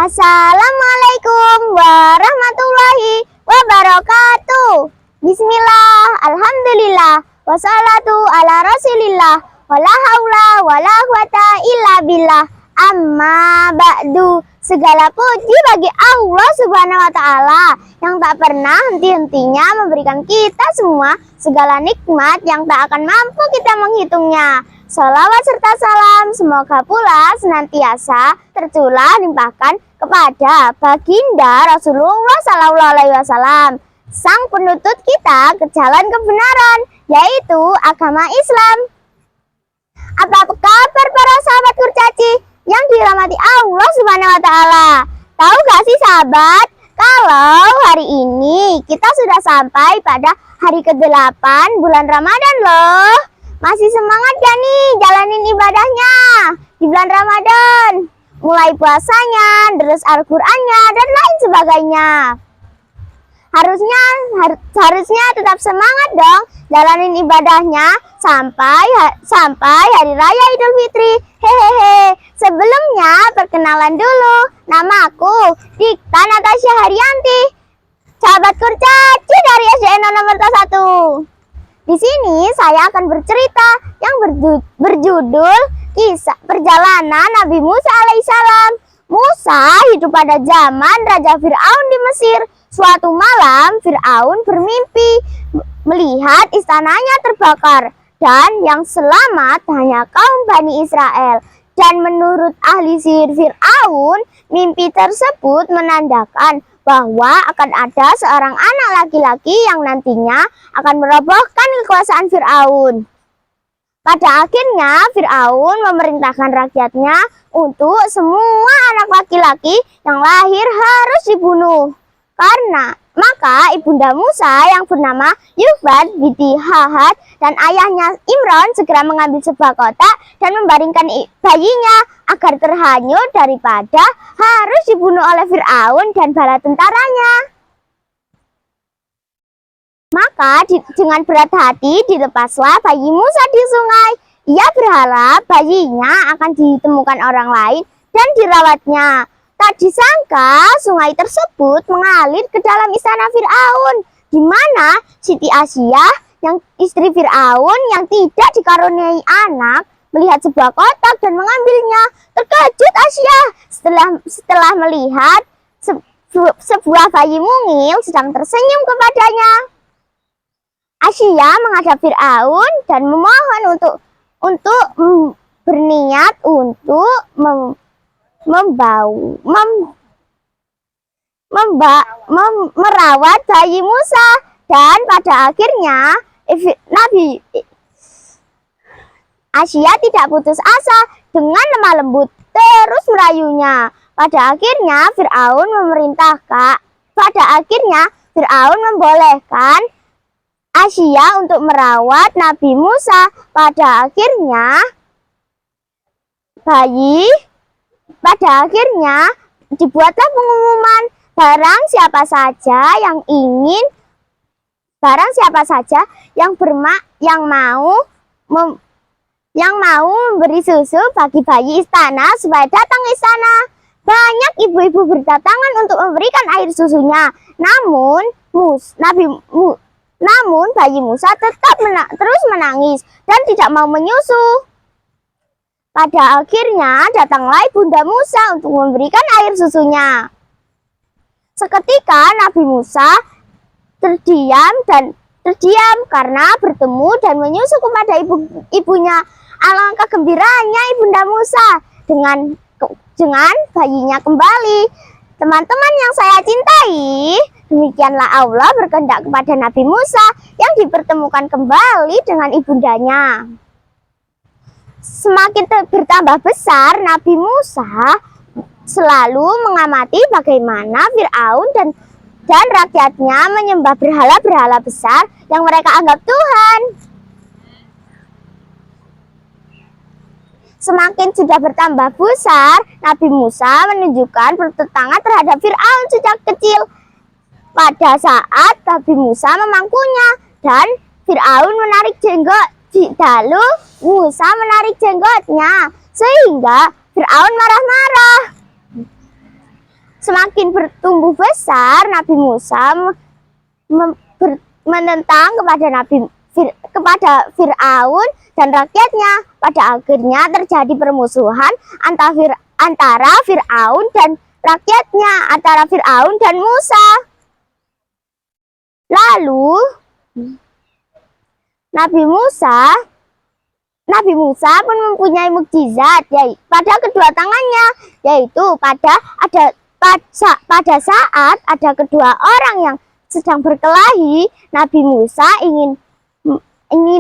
Assalamualaikum warahmatullahi wabarakatuh. Bismillah, alhamdulillah, wassalatu ala rasulillah, wala haula wala quwata illa billah. Amma ba'du. Segala puji bagi Allah Subhanahu wa ta'ala yang tak pernah henti-hentinya memberikan kita semua segala nikmat yang tak akan mampu kita menghitungnya. Salawat serta salam semoga pula senantiasa tercurah limpahkan kepada baginda Rasulullah Sallallahu Alaihi Wasallam, sang penuntut kita ke jalan kebenaran, yaitu agama Islam. Apa kabar para sahabat kurcaci yang dirahmati Allah Subhanahu wa ta'ala? Tahu gak sih sahabat, kalau hari ini kita sudah sampai pada hari ke-8 bulan Ramadan loh. Masih semangat gak nih jalanin ibadahnya di bulan Ramadan? Mulai puasanya, terus Al-Qur'annya, dan lain sebagainya. Harusnya tetap semangat dong jalanin ibadahnya sampai hari raya Idul Fitri. Hehehe. Sebelumnya perkenalan dulu, namaku Dikta Natasha Haryanti, sahabat kurcaci dari SDN nomor 1. Di sini saya akan bercerita yang berjudul Kisah Perjalanan Nabi Musa alaihissalam. Musa hidup pada zaman Raja Fir'aun di Mesir. Suatu malam Fir'aun bermimpi melihat istananya terbakar dan yang selamat hanya kaum Bani Israel. Dan menurut ahli sihir Fir'aun, mimpi tersebut menandakan bahwa akan ada seorang anak laki-laki yang nantinya akan merobohkan kekuasaan Fir'aun. Pada akhirnya Fir'aun memerintahkan rakyatnya untuk semua anak laki-laki yang lahir harus dibunuh. Maka ibunda Musa yang bernama Yufat binti Hahad dan ayahnya Imron segera mengambil sebuah kotak dan membaringkan bayinya agar terhanyut daripada harus dibunuh oleh Fir'aun dan bala tentaranya. Maka dengan berat hati dilepaslah bayi Musa di sungai. Ia berharap bayinya akan ditemukan orang lain dan dirawatnya. Tak disangka sungai tersebut mengalir ke dalam istana Fir'aun, di mana Siti Asyah, yang istri Fir'aun yang tidak dikaruniai anak, melihat sebuah kotak dan mengambilnya. Terkejut Asyah setelah melihat sebuah bayi mungil sedang tersenyum kepadanya. Asyah menghadap Fir'aun dan memohon untuk berniat untuk merawat bayi Musa, dan pada akhirnya Nabi Asyah tidak putus asa, dengan lemah lembut terus merayunya. Pada akhirnya Fir'aun membolehkan Asyah untuk merawat Nabi Musa. Pada akhirnya dibuatlah pengumuman, barang siapa saja yang mau memberi susu bagi bayi istana supaya datang ke istana. Banyak ibu-ibu berdatangan untuk memberikan air susunya. Namun bayi Musa tetap terus menangis dan tidak mau menyusu. Pada akhirnya datanglah ibunda Musa untuk memberikan air susunya. Seketika Nabi Musa terdiam karena bertemu dan menyusu kepada ibunya. Alangkah gembiranya ibunda Musa dengan bayinya kembali. Teman-teman yang saya cintai, demikianlah Allah berkehendak kepada Nabi Musa yang dipertemukan kembali dengan ibundanya. Semakin bertambah besar, Nabi Musa selalu mengamati bagaimana Fir'aun dan rakyatnya menyembah berhala-berhala besar yang mereka anggap Tuhan. Semakin sudah bertambah besar, Nabi Musa menunjukkan pertentangan terhadap Fir'aun sejak kecil. Pada saat Nabi Musa memangkunya dan Fir'aun menarik jenggot, lalu Musa menarik jenggotnya sehingga Fir'aun marah-marah. semakin bertumbuh besar, Nabi Musa menentang kepada Fir'aun dan rakyatnya. Pada akhirnya terjadi permusuhan antara Fir'aun dan rakyatnya, antara Fir'aun dan Musa. Lalu Nabi Musa pun mempunyai mukjizat pada kedua tangannya, yaitu pada saat ada kedua orang yang sedang berkelahi. Nabi Musa ingin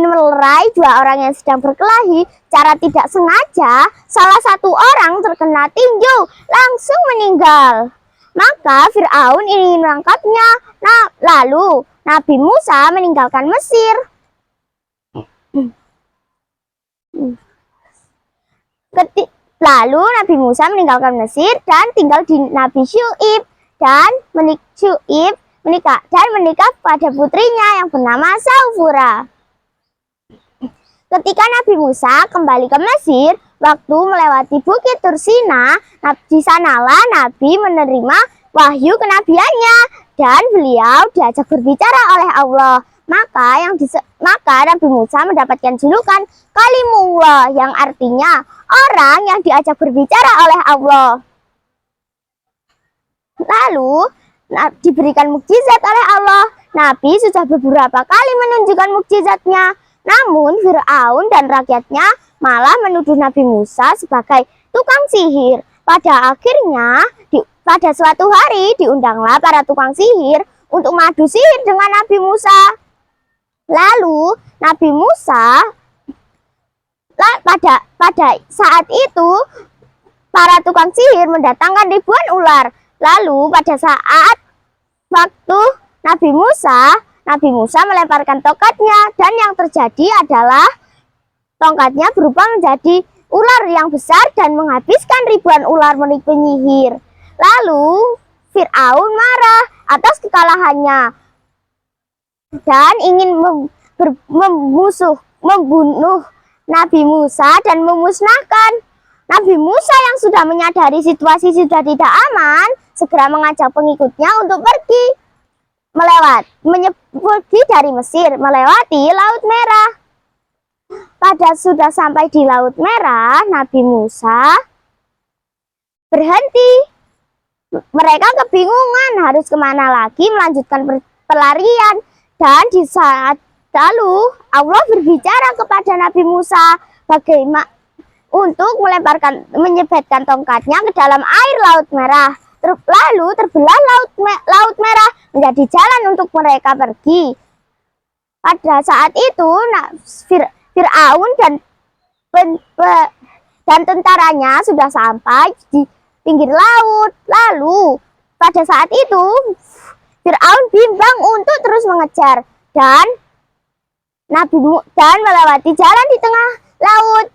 melerai dua orang yang sedang berkelahi. Cara tidak sengaja salah satu orang terkena tinju, langsung meninggal. Maka Fir'aun ingin menangkapnya. Lalu Nabi Musa meninggalkan Mesir. Lalu Nabi Musa meninggalkan Mesir dan tinggal di Nabi Syu'ib dan menikah pada putrinya yang bernama Saufura. Ketika Nabi Musa kembali ke Mesir, waktu melewati Bukit Tursina, di sanalah Nabi menerima wahyu kenabiannya dan beliau diajak berbicara oleh Allah. Maka Nabi Musa mendapatkan julukan Kalimullah, yang artinya orang yang diajak berbicara oleh Allah. Lalu diberikan mukjizat oleh Allah. Nabi sudah beberapa kali menunjukkan mukjizatnya, namun Fir'aun dan rakyatnya malah menuduh Nabi Musa sebagai tukang sihir. Pada akhirnya pada suatu hari diundanglah para tukang sihir untuk madu sihir dengan Nabi Musa. Lalu Nabi Musa pada saat itu para tukang sihir mendatangkan ribuan ular. Lalu pada saat waktu Nabi Musa melemparkan tongkatnya, dan yang terjadi adalah tongkatnya berubah menjadi ular yang besar dan menghabiskan ribuan ular penyihir. Lalu Fir'aun marah atas kekalahannya dan ingin membunuh Nabi Musa dan memusnahkan. Nabi Musa yang sudah menyadari situasi sudah tidak aman, segera mengajak pengikutnya untuk pergi dari Mesir melewati Laut Merah. Pada sudah sampai di Laut Merah, Nabi Musa berhenti. Mereka kebingungan harus kemana lagi melanjutkan pelarian. Dan di saat lalu Allah berbicara kepada Nabi Musa bagaimana untuk menyebetkan tongkatnya ke dalam air Laut Merah. Lalu terbelah Laut Merah menjadi jalan untuk mereka pergi. Pada saat itu Fir'aun dan tentaranya sudah sampai di pinggir laut. Lalu pada saat itu Fir'aun bimbang untuk terus mengejar dan melewati jalan di tengah laut.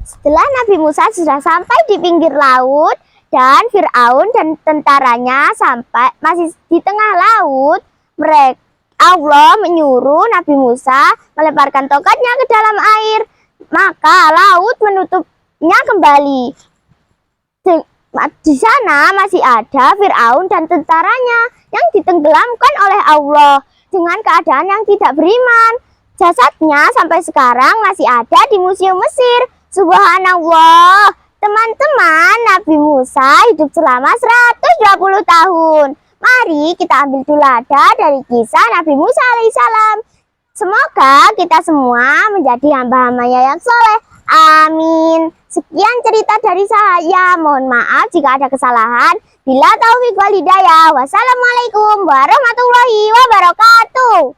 Setelah Nabi Musa sudah sampai di pinggir laut dan Fir'aun dan tentaranya masih di tengah laut, Allah menyuruh Nabi Musa melemparkan tongkatnya ke dalam air, maka laut menutupnya kembali. Di sana masih ada Fir'aun dan tentaranya yang ditenggelamkan oleh Allah dengan keadaan yang tidak beriman. Jasadnya sampai sekarang masih ada di Museum Mesir. Subhanallah. Teman-teman, Nabi Musa hidup selama 120 tahun. Mari kita ambil teladan dari kisah Nabi Musa alaihissalam. Semoga kita semua menjadi hamba-hambanya yang soleh. Amin. Sekian cerita dari saya. Mohon maaf jika ada kesalahan. Bila taufik wal hidayah. Wassalamualaikum warahmatullahi wabarakatuh.